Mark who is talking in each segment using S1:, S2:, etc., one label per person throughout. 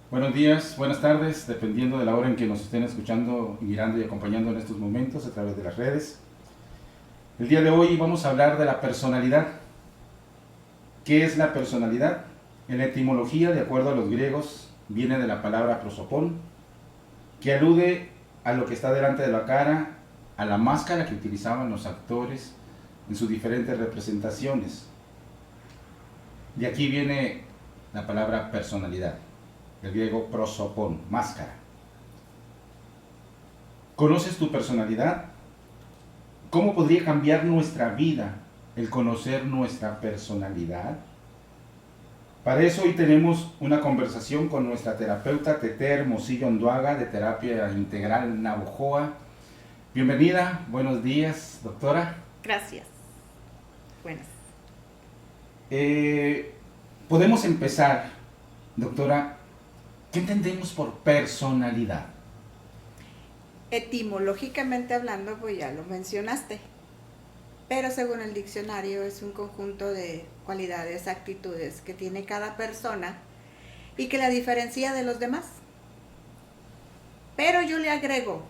S1: Buenos días, buenas tardes, dependiendo de la hora en que nos estén escuchando, mirando y acompañando en estos momentos a través de las redes. El día de hoy vamos a hablar de la personalidad. ¿Qué es la personalidad? En la etimología, de acuerdo a los griegos, viene de la palabra prosopón, que alude a lo que está delante de la cara, a la máscara que utilizaban los actores en sus diferentes representaciones. De aquí viene la palabra personalidad, del griego prosopón, máscara. ¿Conoces tu personalidad? ¿Cómo podría cambiar nuestra vida el conocer nuestra personalidad? Para eso hoy tenemos una conversación con nuestra terapeuta Tete Hermosillo Onduaga de Terapia Integral Navojoa. Bienvenida, buenos días, doctora.
S2: Gracias. Buenas.
S1: Eh, Podemos empezar, doctora. ¿Qué entendemos por personalidad?
S2: Etimológicamente hablando, pues ya lo mencionaste, pero según el diccionario es un conjunto de cualidades, actitudes que tiene cada persona y que la diferencia de los demás. Pero yo le agrego,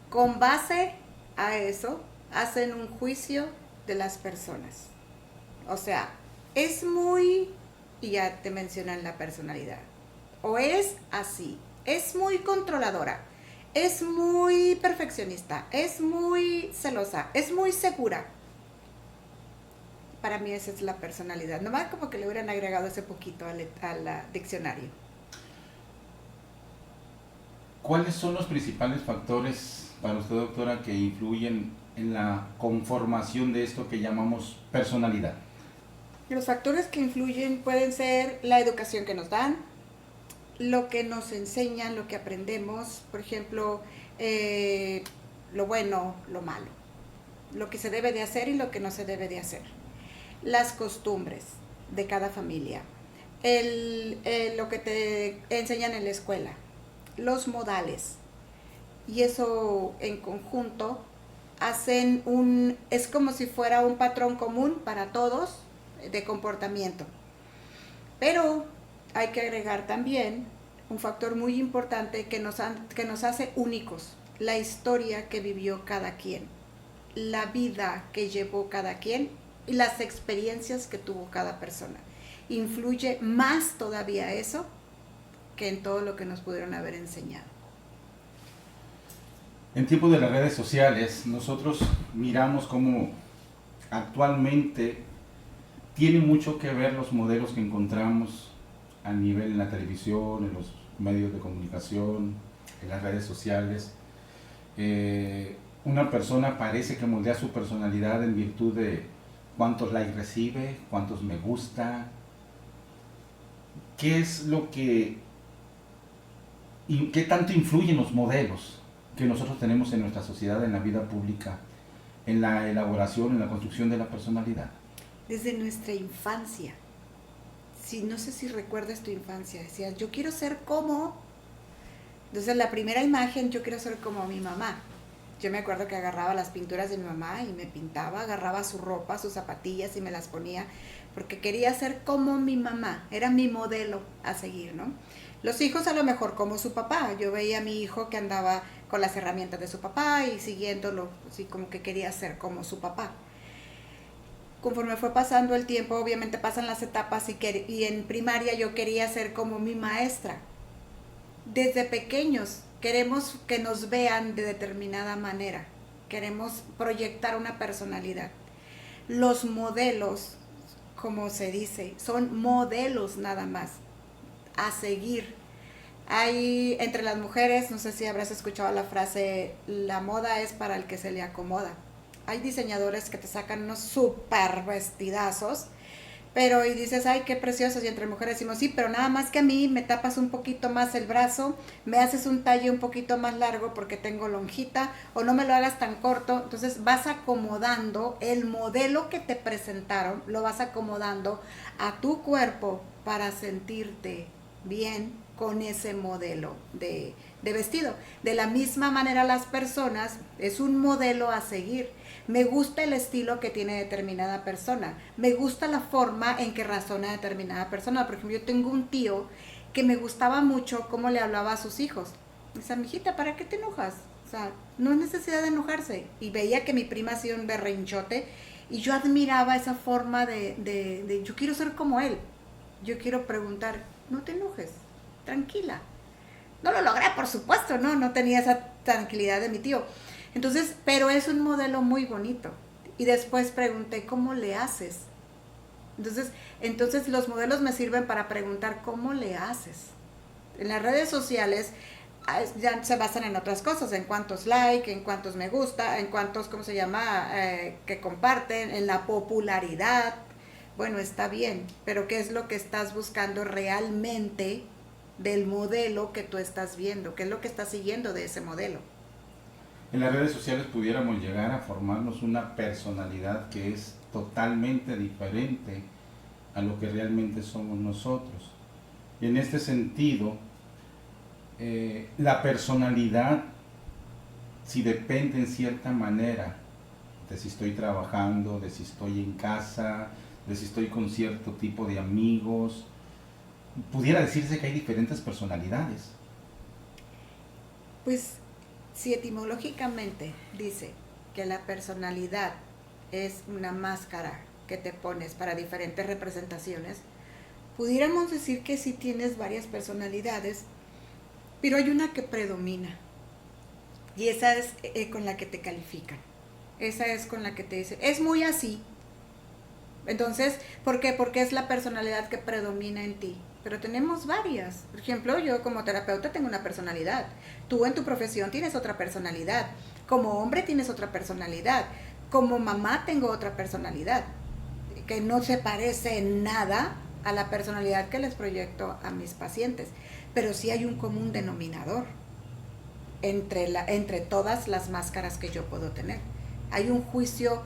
S2: con base a eso, hacen un juicio de las personas. O sea, es muy, y ya te mencionan la personalidad, o es así, es muy controladora, es muy perfeccionista, es muy celosa, es muy segura. Para mí esa es la personalidad. Nomás como que le hubieran agregado ese poquito al diccionario.
S1: ¿Cuáles son los principales factores para usted, doctora, que influyen en la conformación de esto que llamamos personalidad?
S2: Los factores que influyen pueden ser la educación que nos dan, lo que nos enseñan, lo que aprendemos, por ejemplo, lo bueno, lo malo, lo que se debe de hacer y lo que no se debe de hacer, las costumbres de cada familia, lo que te enseñan en la escuela, los modales, y eso en conjunto es como si fuera un patrón común para todos de comportamiento. Pero hay que agregar también un factor muy importante que nos hace únicos, la historia que vivió cada quien, la vida que llevó cada quien y las experiencias que tuvo cada persona. Influye más todavía eso que en todo lo que nos pudieron haber enseñado.
S1: En tiempos de las redes sociales, nosotros miramos cómo actualmente tiene mucho que ver los modelos que encontramos a nivel en la televisión, en los medios de comunicación, en las redes sociales. Una persona parece que moldea su personalidad en virtud de cuántos likes recibe, cuántos me gusta, qué es lo que y qué tanto influyen los modelos que nosotros tenemos en nuestra sociedad, en la vida pública, en la elaboración, en la construcción de la personalidad.
S2: Desde nuestra infancia, no sé si recuerdas tu infancia, decías, yo quiero ser como. Entonces la primera imagen, yo quiero ser como mi mamá. Yo me acuerdo que agarraba las pinturas de mi mamá y me pintaba, agarraba su ropa, sus zapatillas y me las ponía porque quería ser como mi mamá, era mi modelo a seguir, ¿no? Los hijos a lo mejor como su papá, yo veía a mi hijo que andaba con las herramientas de su papá y siguiéndolo, así como que quería ser como su papá. Conforme fue pasando el tiempo, obviamente pasan las etapas y en primaria yo quería ser como mi maestra. Desde pequeños queremos que nos vean de determinada manera, queremos proyectar una personalidad. Los modelos, como se dice, son modelos nada más a seguir. Hay entre las mujeres, no sé si habrás escuchado la frase, la moda es para el que se le acomoda. Hay diseñadores que te sacan unos super vestidazos, pero y dices, ay, qué preciosos, y entre mujeres decimos, sí, pero nada más que a mí me tapas un poquito más el brazo, me haces un talle un poquito más largo porque tengo lonjita, o no me lo hagas tan corto. Entonces vas acomodando el modelo que te presentaron, lo vas acomodando a tu cuerpo para sentirte bien con ese modelo de vestido. De la misma manera las personas, es un modelo a seguir. Me gusta el estilo que tiene determinada persona. Me gusta la forma en que razona determinada persona. Por ejemplo, yo tengo un tío que me gustaba mucho cómo le hablaba a sus hijos. Dice, mijita, ¿para qué te enojas? O sea, no es necesidad de enojarse. Y veía que mi prima hacía un berrinchote y yo admiraba esa forma de yo quiero ser como él. Yo quiero preguntar, no te enojes, tranquila. No lo logré, por supuesto, no tenía esa tranquilidad de mi tío. Entonces, pero es un modelo muy bonito. Y después pregunté, ¿cómo le haces? Entonces los modelos me sirven para preguntar, ¿cómo le haces? En las redes sociales ya se basan en otras cosas, en cuántos likes, en cuántos me gusta, en cuántos, ¿cómo se llama?, que comparten, en la popularidad. Bueno, está bien, pero ¿qué es lo que estás buscando realmente del modelo que tú estás viendo? ¿Qué es lo que estás siguiendo de ese modelo?
S1: En las redes sociales pudiéramos llegar a formarnos una personalidad que es totalmente diferente a lo que realmente somos nosotros. Y en este sentido, la personalidad, si depende en cierta manera de si estoy trabajando, de si estoy en casa, de si estoy con cierto tipo de amigos, pudiera decirse que hay diferentes personalidades.
S2: Pues si etimológicamente dice que la personalidad es una máscara que te pones para diferentes representaciones, pudiéramos decir que sí tienes varias personalidades, pero hay una que predomina y esa es con la que te califican. Esa es con la que te dicen, es muy así. Entonces, ¿por qué? Porque es la personalidad que predomina en ti. Pero tenemos varias. Por ejemplo, yo como terapeuta tengo una personalidad. Tú en tu profesión tienes otra personalidad. Como hombre tienes otra personalidad. Como mamá tengo otra personalidad. Que no se parece en nada a la personalidad que les proyecto a mis pacientes. Pero sí hay un común denominador entre todas las máscaras que yo puedo tener. Hay un juicio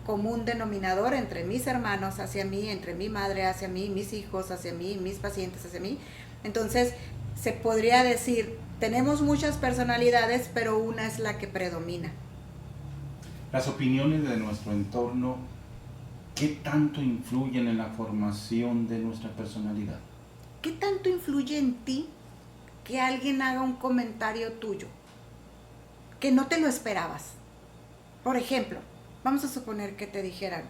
S2: común denominador entre mis hermanos hacia mí, entre mi madre hacia mí, mis hijos hacia mí, mis pacientes hacia mí. Entonces, se podría decir, tenemos muchas personalidades, pero una es la que predomina.
S1: Las opiniones de nuestro entorno, ¿qué tanto influyen en la formación de nuestra personalidad?
S2: ¿Qué tanto influye en ti que alguien haga un comentario tuyo que no te lo esperabas? Por ejemplo, vamos a suponer que te dijeran,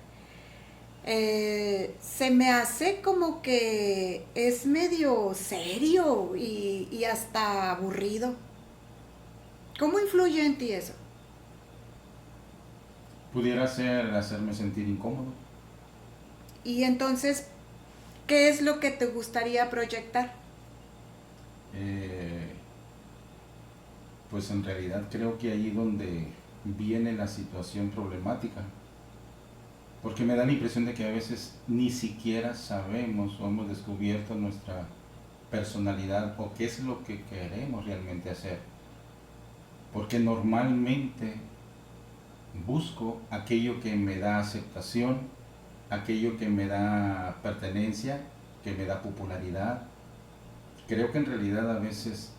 S2: se me hace como que es medio serio y hasta aburrido. ¿Cómo influye en ti eso?
S1: Pudiera ser hacerme sentir incómodo.
S2: Y entonces, ¿qué es lo que te gustaría proyectar?
S1: Pues en realidad creo que ahí donde viene la situación problemática, porque me da la impresión de que a veces ni siquiera sabemos o hemos descubierto nuestra personalidad o qué es lo que queremos realmente hacer, porque normalmente busco aquello que me da aceptación, aquello que me da pertenencia, que me da popularidad. Creo que en realidad a veces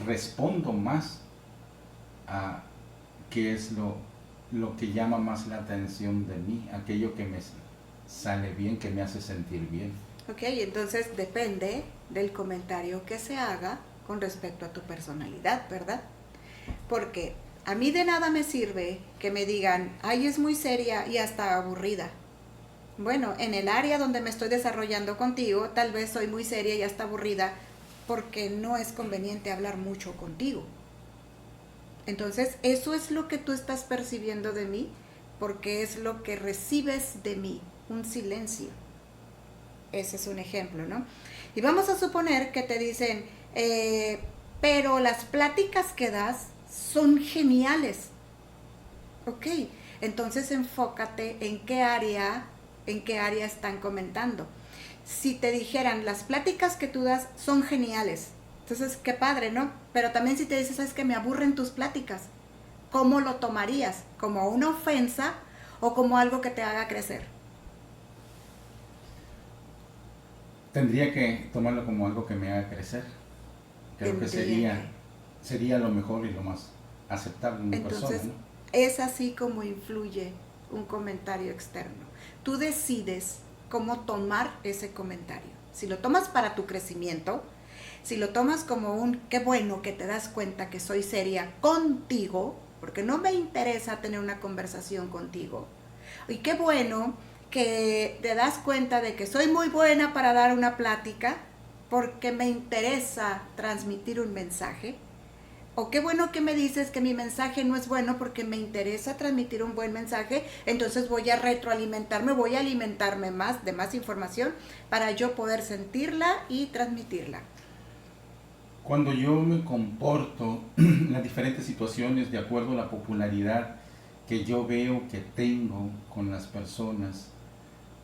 S1: respondo más a qué es lo que llama más la atención de mí, aquello que me sale bien, que me hace sentir bien.
S2: Ok, entonces depende del comentario que se haga con respecto a tu personalidad, ¿verdad? Porque a mí de nada me sirve que me digan, ay, es muy seria y hasta aburrida. Bueno, en el área donde me estoy desarrollando contigo, tal vez soy muy seria y hasta aburrida porque no es conveniente hablar mucho contigo. Entonces, eso es lo que tú estás percibiendo de mí, porque es lo que recibes de mí, un silencio. Ese es un ejemplo, ¿no? Y vamos a suponer que te dicen, pero las pláticas que das son geniales. Ok, entonces enfócate en qué área están comentando. Si te dijeran, las pláticas que tú das son geniales, entonces qué padre, ¿no? Pero también si te dices, sabes que me aburren tus pláticas, ¿cómo lo tomarías? ¿Como una ofensa o como algo que te haga crecer?
S1: Tendría que tomarlo como algo que me haga crecer. Creo que sería lo mejor y lo más aceptable en mi
S2: Entonces,
S1: persona, ¿no?
S2: es así como influye un comentario externo. Tú decides cómo tomar ese comentario. Si lo tomas para tu crecimiento, si lo tomas como un qué bueno que te das cuenta que soy seria contigo, porque no me interesa tener una conversación contigo, y qué bueno que te das cuenta de que soy muy buena para dar una plática porque me interesa transmitir un mensaje. O qué bueno que me dices que mi mensaje no es bueno porque me interesa transmitir un buen mensaje, entonces voy a retroalimentarme, voy a alimentarme más de más información para yo poder sentirla y transmitirla.
S1: Cuando yo me comporto en las diferentes situaciones de acuerdo a la popularidad que yo veo que tengo con las personas,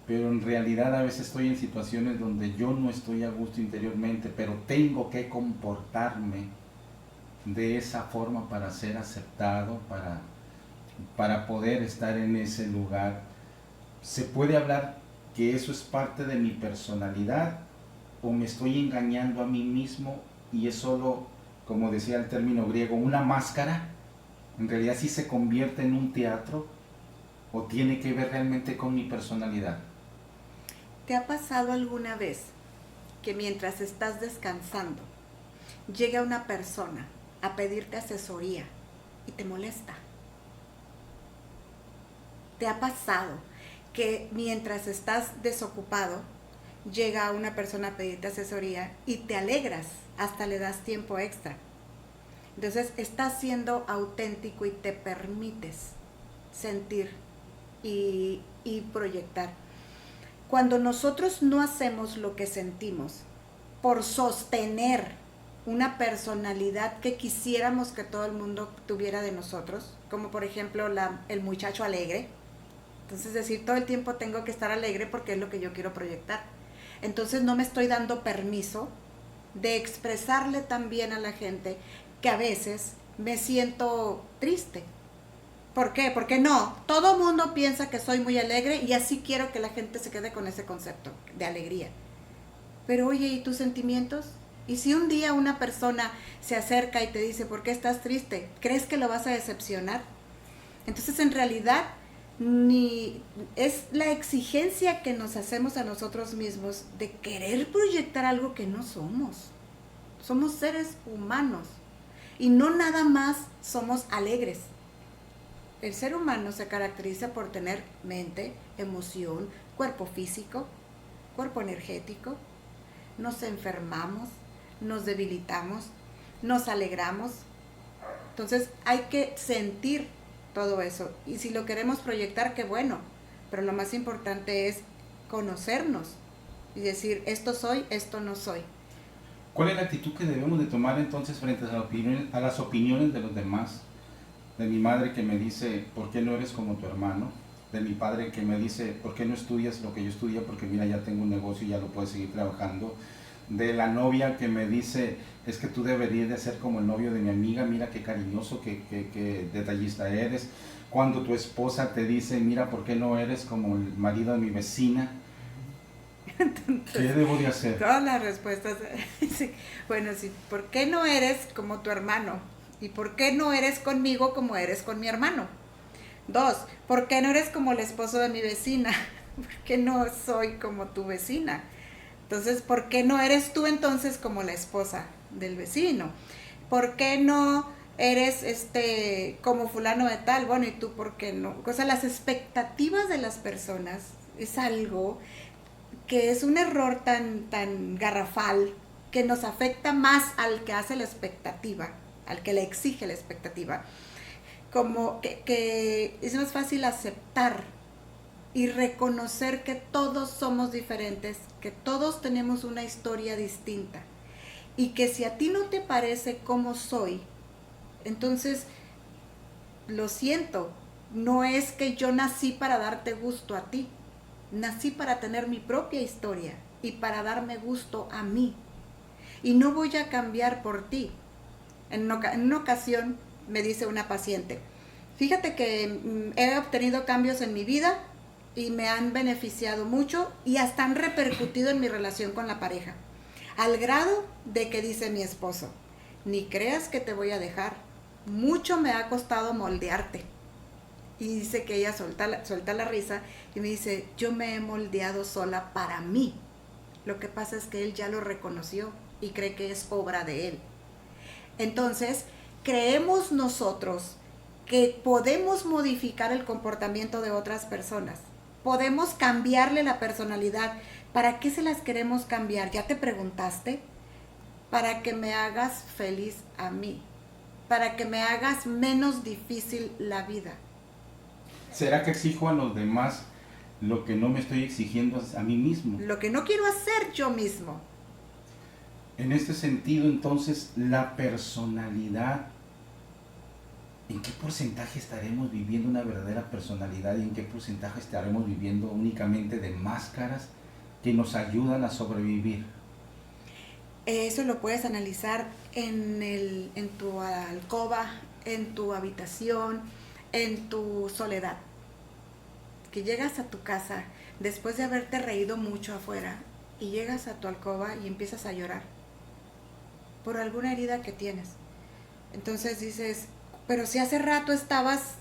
S1: pero en realidad a veces estoy en situaciones donde yo no estoy a gusto interiormente, pero tengo que comportarme de esa forma para ser aceptado, para poder estar en ese lugar. ¿Se puede hablar que eso es parte de mi personalidad o me estoy engañando a mí mismo y es solo, como decía el término griego, una máscara? ¿En realidad sí se convierte en un teatro o tiene que ver realmente con mi personalidad?
S2: ¿Te ha pasado alguna vez que mientras estás descansando llega una persona a pedirte asesoría y te molesta? ¿Te ha pasado que mientras estás desocupado llega una persona a pedirte asesoría y te alegras, hasta le das tiempo extra? Entonces estás siendo auténtico y te permites sentir y proyectar. Cuando nosotros no hacemos lo que sentimos por sostener una personalidad que quisiéramos que todo el mundo tuviera de nosotros, como por ejemplo el muchacho alegre, entonces decir todo el tiempo tengo que estar alegre porque es lo que yo quiero proyectar. Entonces no me estoy dando permiso de expresarle también a la gente que a veces me siento triste. ¿Por qué? Porque no, todo mundo piensa que soy muy alegre y así quiero que la gente se quede con ese concepto de alegría. Pero oye, ¿y tus sentimientos? Y si un día una persona se acerca y te dice, ¿por qué estás triste? ¿Crees que lo vas a decepcionar? Entonces en realidad ni es la exigencia que nos hacemos a nosotros mismos de querer proyectar algo que no somos. Somos seres humanos y no nada más somos alegres. El ser humano se caracteriza por tener mente, emoción, cuerpo físico, cuerpo energético. Nos enfermamos, nos debilitamos, nos alegramos. Entonces hay que sentir todo eso. Y si lo queremos proyectar, qué bueno. Pero lo más importante es conocernos y decir, esto soy, esto no soy.
S1: ¿Cuál es la actitud que debemos de tomar entonces frente a las opiniones de los demás? De mi madre que me dice, ¿por qué no eres como tu hermano? De mi padre que me dice, ¿por qué no estudias lo que yo estudio? Porque mira, ya tengo un negocio y ya lo puedes seguir trabajando. De la novia que me dice, es que tú deberías de ser como el novio de mi amiga, mira qué cariñoso, qué detallista eres. Cuando tu esposa te dice, mira, ¿por qué no eres como el marido de mi vecina? Entonces, ¿qué debo de hacer?
S2: Todas las respuestas, sí. Bueno, sí, ¿por qué no eres como tu hermano? ¿Y por qué no eres conmigo como eres con mi hermano? 2, ¿por qué no eres como el esposo de mi vecina? ¿Por qué no soy como tu vecina? Entonces, ¿por qué no eres tú entonces como la esposa del vecino? ¿Por qué no eres como fulano de tal? Bueno, ¿y tú por qué no? O sea, las expectativas de las personas es algo que es un error tan garrafal que nos afecta más al que hace la expectativa, al que le exige la expectativa, como que es más fácil aceptar y reconocer que todos somos diferentes, que todos tenemos una historia distinta y que si a ti no te parece como soy, entonces lo siento, no es que yo nací para darte gusto a ti, nací para tener mi propia historia y para darme gusto a mí y no voy a cambiar por ti. En una ocasión me dice una paciente, fíjate que he obtenido cambios en mi vida y me han beneficiado mucho y hasta han repercutido en mi relación con la pareja. Al grado de que dice mi esposo, ni creas que te voy a dejar, mucho me ha costado moldearte. Y dice que ella suelta la risa y me dice, yo me he moldeado sola para mí. Lo que pasa es que él ya lo reconoció y cree que es obra de él. Entonces, creemos nosotros que podemos modificar el comportamiento de otras personas. Podemos cambiarle la personalidad. ¿Para qué se las queremos cambiar? ¿Ya te preguntaste? Para que me hagas feliz a mí. Para que me hagas menos difícil la vida.
S1: ¿Será que exijo a los demás lo que no me estoy exigiendo a mí mismo?
S2: Lo que no quiero hacer yo mismo.
S1: En este sentido, entonces, la personalidad, ¿en qué porcentaje estaremos viviendo una verdadera personalidad y en qué porcentaje estaremos viviendo únicamente de máscaras que nos ayudan a sobrevivir?
S2: Eso lo puedes analizar en tu alcoba, en tu habitación, en tu soledad. Que llegas a tu casa después de haberte reído mucho afuera y llegas a tu alcoba y empiezas a llorar por alguna herida que tienes. Entonces dices, pero si hace rato estabas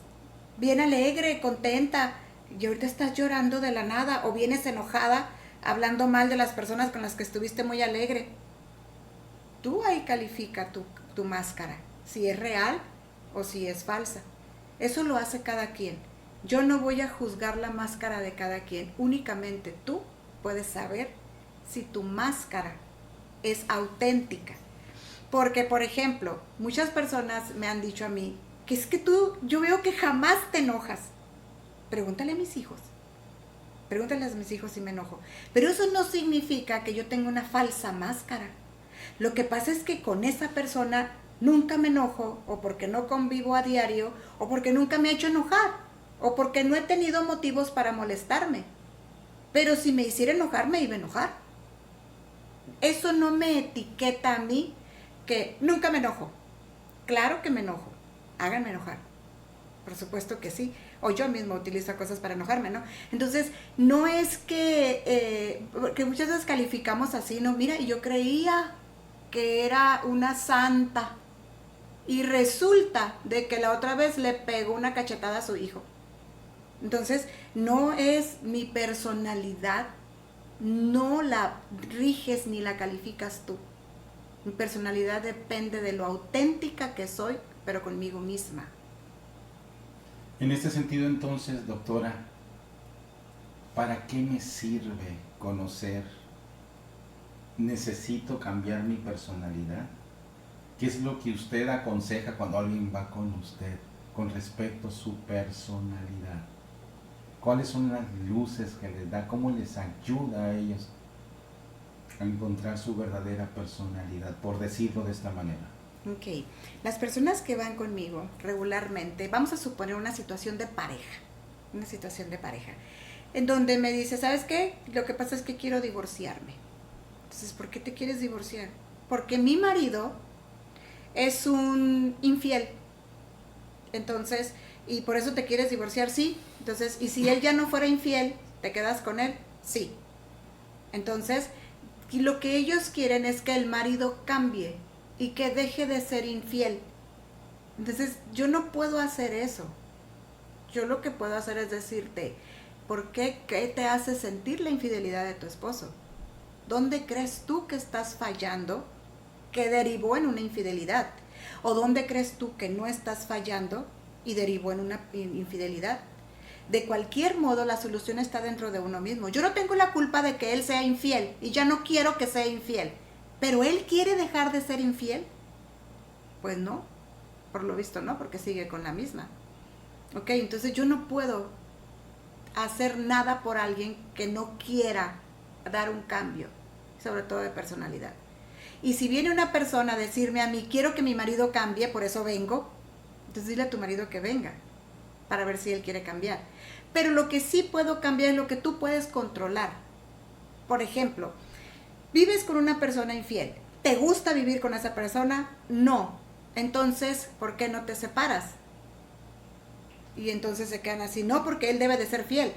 S2: bien alegre, contenta, y ahorita estás llorando de la nada, o vienes enojada, hablando mal de las personas con las que estuviste muy alegre. Tú ahí califica tu máscara, si es real o si es falsa. Eso lo hace cada quien. Yo no voy a juzgar la máscara de cada quien. Únicamente tú puedes saber si tu máscara es auténtica. Porque, por ejemplo, muchas personas me han dicho a mí que es que yo veo que jamás te enojas. Pregúntale a mis hijos. Pregúntale a mis hijos si me enojo. Pero eso no significa que yo tenga una falsa máscara. Lo que pasa es que con esa persona nunca me enojo, o porque no convivo a diario, o porque nunca me ha hecho enojar, o porque no he tenido motivos para molestarme. Pero si me hiciera enojar, me iba a enojar. Eso no me etiqueta a mí que nunca me enojo. Claro que me enojo. Háganme enojar. Por supuesto que sí. O yo mismo utilizo cosas para enojarme, ¿no? Entonces, no es que muchas veces calificamos así, ¿no? Mira, y yo creía que era una santa. Y resulta de que la otra vez le pegó una cachetada a su hijo. Entonces, no es mi personalidad, no la riges ni la calificas tú. Mi personalidad depende de lo auténtica que soy, pero conmigo misma.
S1: En este sentido, entonces, doctora, ¿para qué me sirve conocer? ¿Necesito cambiar mi personalidad? ¿Qué es lo que usted aconseja cuando alguien va con usted con respecto a su personalidad? ¿Cuáles son las luces que les da? ¿Cómo les ayuda a ellos a encontrar su verdadera personalidad, por decirlo de esta manera?
S2: Ok, las personas que van conmigo regularmente, vamos a suponer una situación de pareja, en donde me dice, ¿sabes qué? Lo que pasa es que quiero divorciarme. Entonces, ¿por qué te quieres divorciar? Porque mi marido es un infiel. Entonces, ¿y por eso te quieres divorciar? Sí. Entonces, ¿y si él ya no fuera infiel, te quedas con él? Sí. Entonces, y lo que ellos quieren es que el marido cambie y que deje de ser infiel. Entonces, yo no puedo hacer eso. Yo lo que puedo hacer es decirte, ¿por qué? ¿Qué te hace sentir la infidelidad de tu esposo? ¿Dónde crees tú que estás fallando que derivó en una infidelidad? ¿O dónde crees tú que no estás fallando y derivó en una infidelidad? De cualquier modo, la solución está dentro de uno mismo. Yo no tengo la culpa de que él sea infiel y ya no quiero que sea infiel. ¿Pero él quiere dejar de ser infiel? Pues no, por lo visto no, porque sigue con la misma. Ok, entonces yo no puedo hacer nada por alguien que no quiera dar un cambio, sobre todo de personalidad. Y si viene una persona a decirme a mí, quiero que mi marido cambie, por eso vengo, entonces dile a tu marido que venga, para ver si él quiere cambiar. Pero lo que sí puedo cambiar es lo que tú puedes controlar. Por ejemplo, vives con una persona infiel. ¿Te gusta vivir con esa persona? No. Entonces, ¿por qué no te separas? Y entonces se quedan así, no, porque él debe de ser fiel.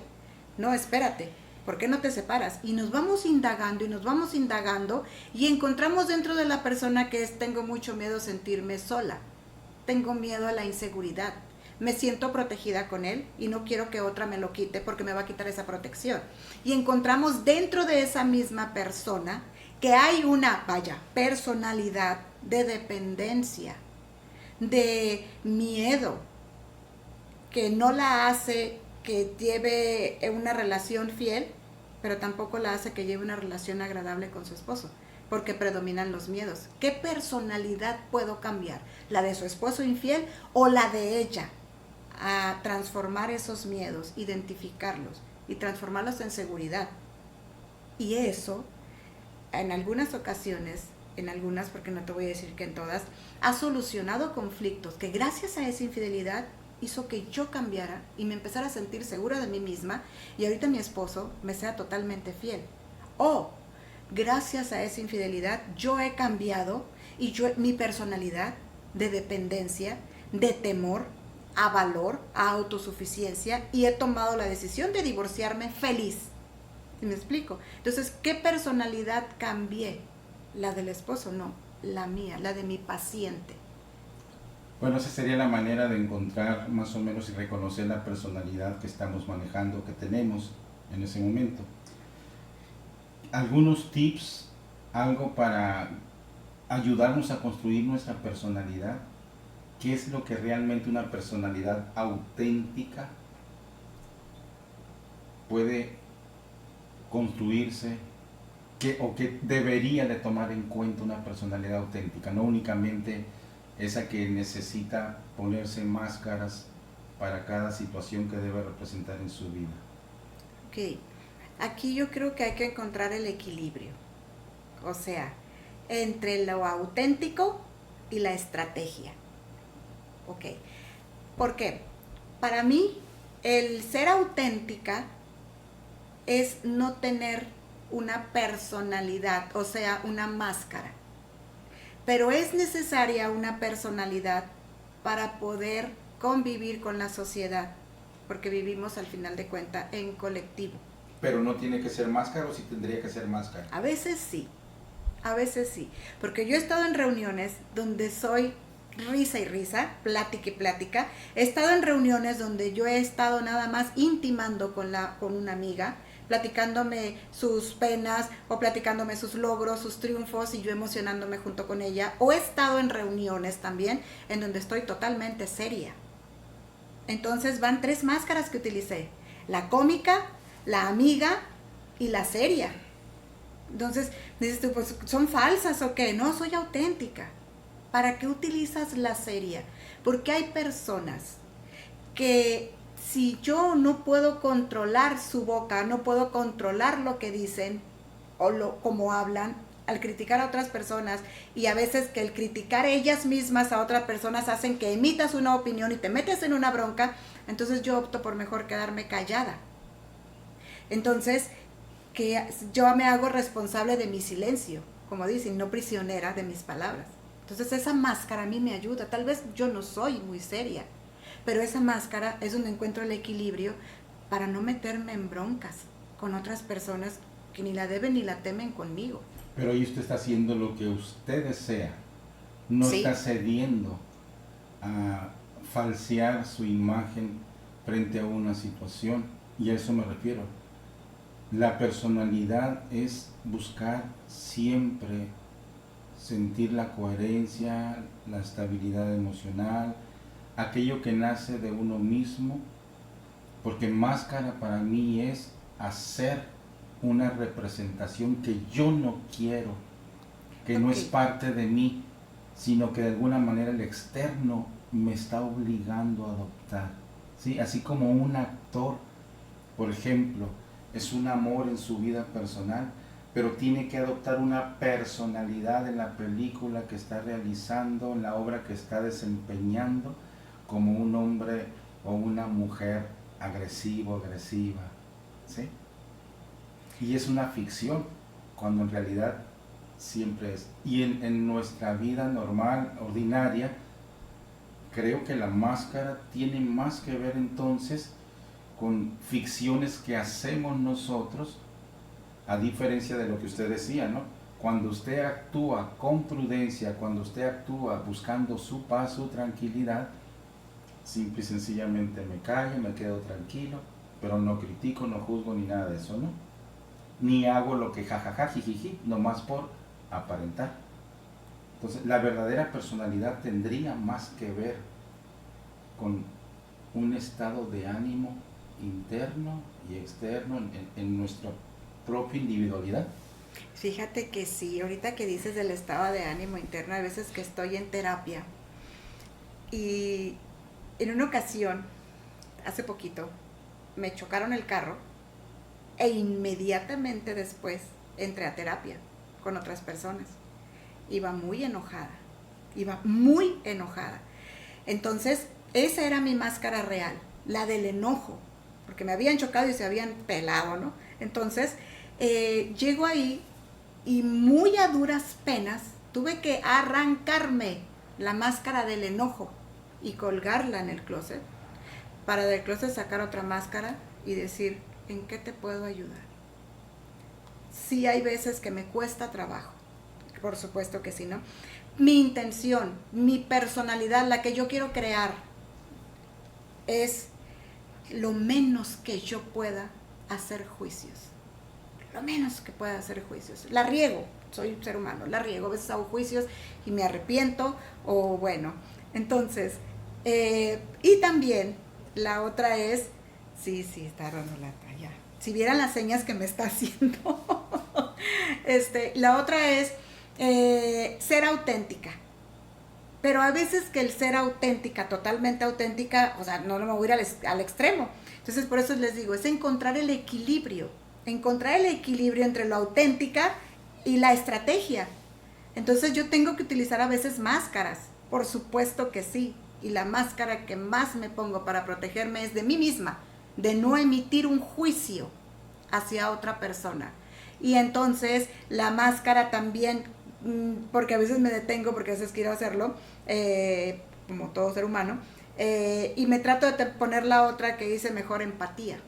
S2: no, espérate, ¿por qué no te separas? Y nos vamos indagando y nos vamos indagando y encontramos dentro de la persona que es, tengo mucho miedo a sentirme sola, tengo miedo a la inseguridad, me siento protegida con él y no quiero que otra me lo quite porque me va a quitar esa protección. Y encontramos dentro de esa misma persona que hay una, personalidad de dependencia, de miedo, que no la hace que lleve una relación fiel, pero tampoco la hace que lleve una relación agradable con su esposo, porque predominan los miedos. ¿Qué personalidad puedo cambiar? ¿La de su esposo infiel o la de ella? A transformar esos miedos, identificarlos y transformarlos en seguridad. Y eso, en algunas ocasiones, en algunas, porque no te voy a decir que en todas, ha solucionado conflictos que gracias a esa infidelidad hizo que yo cambiara y me empezara a sentir segura de mí misma y ahorita mi esposo me sea totalmente fiel. O gracias a esa infidelidad yo he cambiado y mi personalidad de dependencia, de temor, a valor, a autosuficiencia y he tomado la decisión de divorciarme feliz. ¿Sí me explico? Entonces, ¿qué personalidad cambié? La del esposo, no, la mía, la de mi paciente.
S1: Bueno, esa sería la manera de encontrar más o menos y reconocer la personalidad que estamos manejando, que tenemos en ese momento. Algunos tips, algo para ayudarnos a construir nuestra personalidad. ¿Qué es lo que realmente una personalidad auténtica puede construirse? ¿O qué debería de tomar en cuenta una personalidad auténtica? No únicamente esa que necesita ponerse máscaras para cada situación que debe representar en su vida.
S2: Ok, aquí yo creo que hay que encontrar el equilibrio, o sea, entre lo auténtico y la estrategia. Ok, ¿por qué? Para mí, el ser auténtica es no tener una personalidad, o sea, una máscara. Pero es necesaria una personalidad para poder convivir con la sociedad, porque vivimos al final de cuentas en colectivo.
S1: Pero no tiene que ser máscara, o sí tendría que ser máscara.
S2: A veces sí, porque yo he estado en reuniones donde soy risa y risa, plática y plática. He estado en reuniones donde yo he estado nada más intimando con una amiga, platicándome sus penas o platicándome sus logros, sus triunfos y yo emocionándome junto con ella. O he estado en reuniones también en donde estoy totalmente seria. Entonces van 3 máscaras que utilicé: la cómica, la amiga y la seria. Entonces dices tú, pues ¿son falsas o qué? No, soy auténtica. ¿Para qué utilizas la seria? Porque hay personas que si yo no puedo controlar su boca, no puedo controlar lo que dicen o cómo hablan, al criticar a otras personas, y a veces que el criticar ellas mismas a otras personas hacen que emitas una opinión y te metes en una bronca, entonces yo opto por mejor quedarme callada. Entonces, que yo me hago responsable de mi silencio, como dicen, no prisionera de mis palabras. Entonces esa máscara a mí me ayuda. Tal vez yo no soy muy seria, pero esa máscara es donde encuentro el equilibrio para no meterme en broncas con otras personas que ni la deben ni la temen conmigo.
S1: Pero ahí usted está haciendo lo que usted desea. No
S2: ¿Sí?
S1: Está cediendo a falsear su imagen frente a una situación. Y a eso me refiero. La personalidad es buscar siempre sentir la coherencia, la estabilidad emocional, aquello que nace de uno mismo, porque máscara para mí es hacer una representación que yo no quiero, que no es parte de mí, sino que de alguna manera el externo me está obligando a adoptar, ¿sí? Así como un actor, por ejemplo, es un amor en su vida personal, pero tiene que adoptar una personalidad en la película que está realizando, en la obra que está desempeñando, como un hombre o una mujer agresivo, agresiva, ¿sí? Y es una ficción, cuando en realidad siempre es. Y en nuestra vida normal, ordinaria, creo que la máscara tiene más que ver entonces con ficciones que hacemos nosotros, a diferencia de lo que usted decía, ¿no? Cuando usted actúa con prudencia, cuando usted actúa buscando su paz, su tranquilidad, simple y sencillamente me callo, me quedo tranquilo, pero no critico, no juzgo ni nada de eso, ¿no? Ni hago lo que jajaja, jijiji, nomás por aparentar. Entonces, la verdadera personalidad tendría más que ver con un estado de ánimo interno y externo en nuestra propia individualidad.
S2: Fíjate que sí, ahorita que dices del estado de ánimo interno, a veces que estoy en terapia y en una ocasión, hace poquito, me chocaron el carro e inmediatamente después entré a terapia con otras personas. Iba muy enojada. Entonces, esa era mi máscara real, la del enojo, porque me habían chocado y se habían pelado, ¿no? Entonces, llego ahí y muy a duras penas tuve que arrancarme la máscara del enojo y colgarla en el closet, para del closet sacar otra máscara y decir, ¿en qué te puedo ayudar? Sí hay veces que me cuesta trabajo, por supuesto que sí, ¿no? Mi intención, mi personalidad, la que yo quiero crear, es lo menos que yo pueda hacer juicios. Lo menos que pueda hacer juicios. La riego, soy un ser humano, la riego, a veces hago juicios y me arrepiento, o bueno, entonces, y también la otra es, sí, está dando lata, ya. Si vieran las señas que me está haciendo. La otra es ser auténtica. Pero a veces que el ser auténtica, totalmente auténtica, o sea, no me voy a ir al extremo. Entonces, por eso les digo, es encontrar el equilibrio entre lo auténtica y la estrategia. Entonces, yo tengo que utilizar a veces máscaras, por supuesto que sí. Y la máscara que más me pongo para protegerme es de mí misma, de no emitir un juicio hacia otra persona. Y entonces, la máscara también, porque a veces me detengo, porque a veces quiero hacerlo, como todo ser humano, y me trato de poner la otra que dice mejor empatía.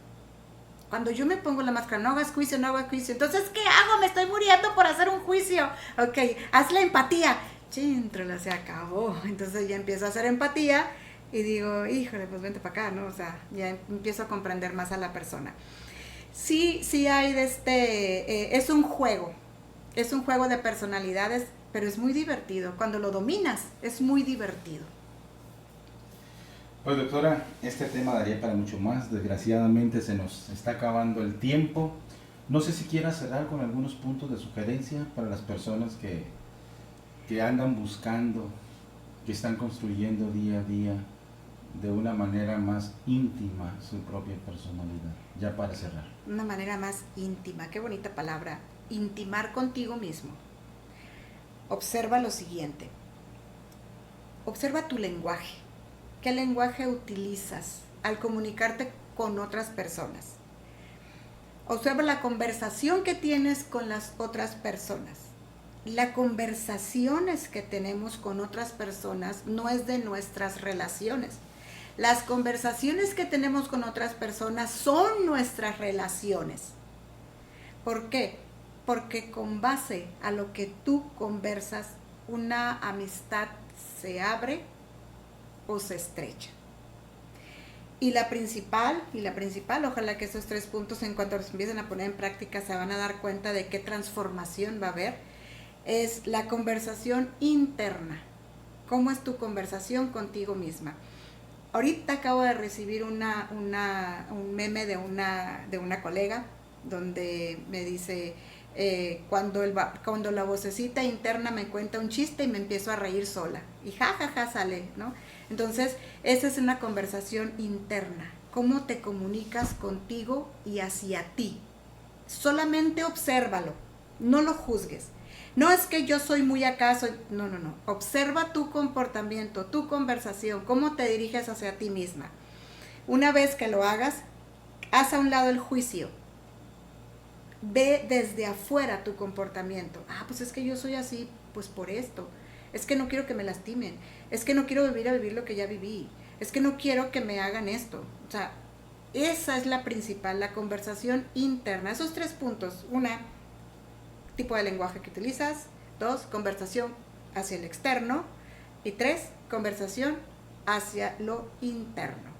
S2: Cuando yo me pongo la máscara, no hagas juicio, entonces, ¿qué hago? Me estoy muriendo por hacer un juicio. Ok, haz la empatía. Chintrola, se acabó. Entonces ya empiezo a hacer empatía y digo, híjole, pues vente para acá, ¿no? O sea, ya empiezo a comprender más a la persona. Sí hay es un juego de personalidades, pero es muy divertido. Cuando lo dominas, es muy divertido.
S1: Pues doctora, este tema daría para mucho más. Desgraciadamente se nos está acabando el tiempo. No sé si quiera cerrar con algunos puntos de sugerencia para las personas que andan buscando, que están construyendo día a día de una manera más íntima su propia personalidad. Ya para cerrar.
S2: Una manera más íntima, qué bonita palabra. Intimar contigo mismo. Observa lo siguiente. Observa tu lenguaje. ¿Qué lenguaje utilizas al comunicarte con otras personas? Observa la conversación que tienes con las otras personas. Las conversaciones que tenemos con otras personas no es de nuestras relaciones. Las conversaciones que tenemos con otras personas son nuestras relaciones. ¿Por qué? Porque con base a lo que tú conversas, una amistad se abre o se estrecha. Y la principal, ojalá que esos 3 puntos, en cuanto los empiecen a poner en práctica, se van a dar cuenta de qué transformación va a haber, es la conversación interna. ¿Cómo es tu conversación contigo misma? Ahorita acabo de recibir un meme de una colega, donde me dice, cuando la vocecita interna me cuenta un chiste y me empiezo a reír sola, y jajaja sale, ¿no? Entonces, esa es una conversación interna. ¿Cómo te comunicas contigo y hacia ti? Solamente obsérvalo, no lo juzgues. No es que yo soy muy acá, no. Observa tu comportamiento, tu conversación, cómo te diriges hacia ti misma. Una vez que lo hagas, haz a un lado el juicio. Ve desde afuera tu comportamiento. Pues es que yo soy así, pues por esto. Es que no quiero que me lastimen. Es que no quiero vivir lo que ya viví. Es que no quiero que me hagan esto. O sea, Esa es la principal, la conversación interna. Esos 3 puntos. 1, tipo de lenguaje que utilizas. 2, conversación hacia el externo. Y 3, conversación hacia lo interno.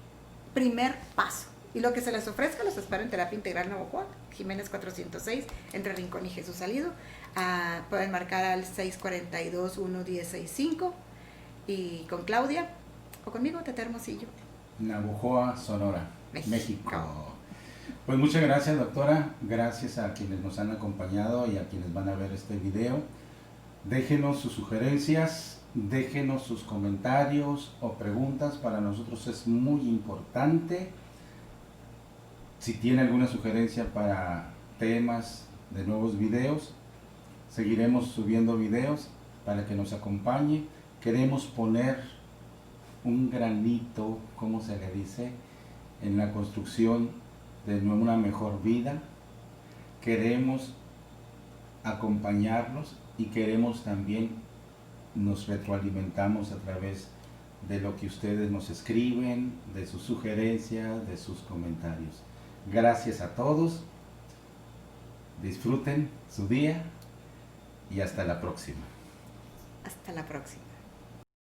S2: Primer paso. Y lo que se les ofrezca los espero en Terapia Integral Navojoa, Jiménez 406, entre Rincón y Jesús Salido. Pueden marcar al 642-1165 y con Claudia o conmigo, Tete Hermosillo.
S1: Navojoa, Sonora,
S2: México.
S1: Pues muchas gracias, doctora. Gracias a quienes nos han acompañado y a quienes van a ver este video. Déjenos sus sugerencias, déjenos sus comentarios o preguntas. Para nosotros es muy importante. Si tiene alguna sugerencia para temas de nuevos videos, seguiremos subiendo videos para que nos acompañe. Queremos poner un granito, ¿cómo se le dice?, en la construcción de una mejor vida. Queremos acompañarlos y queremos también nos retroalimentamos a través de lo que ustedes nos escriben, de sus sugerencias, de sus comentarios. Gracias a todos, disfruten su día y hasta la próxima.
S2: Hasta la próxima.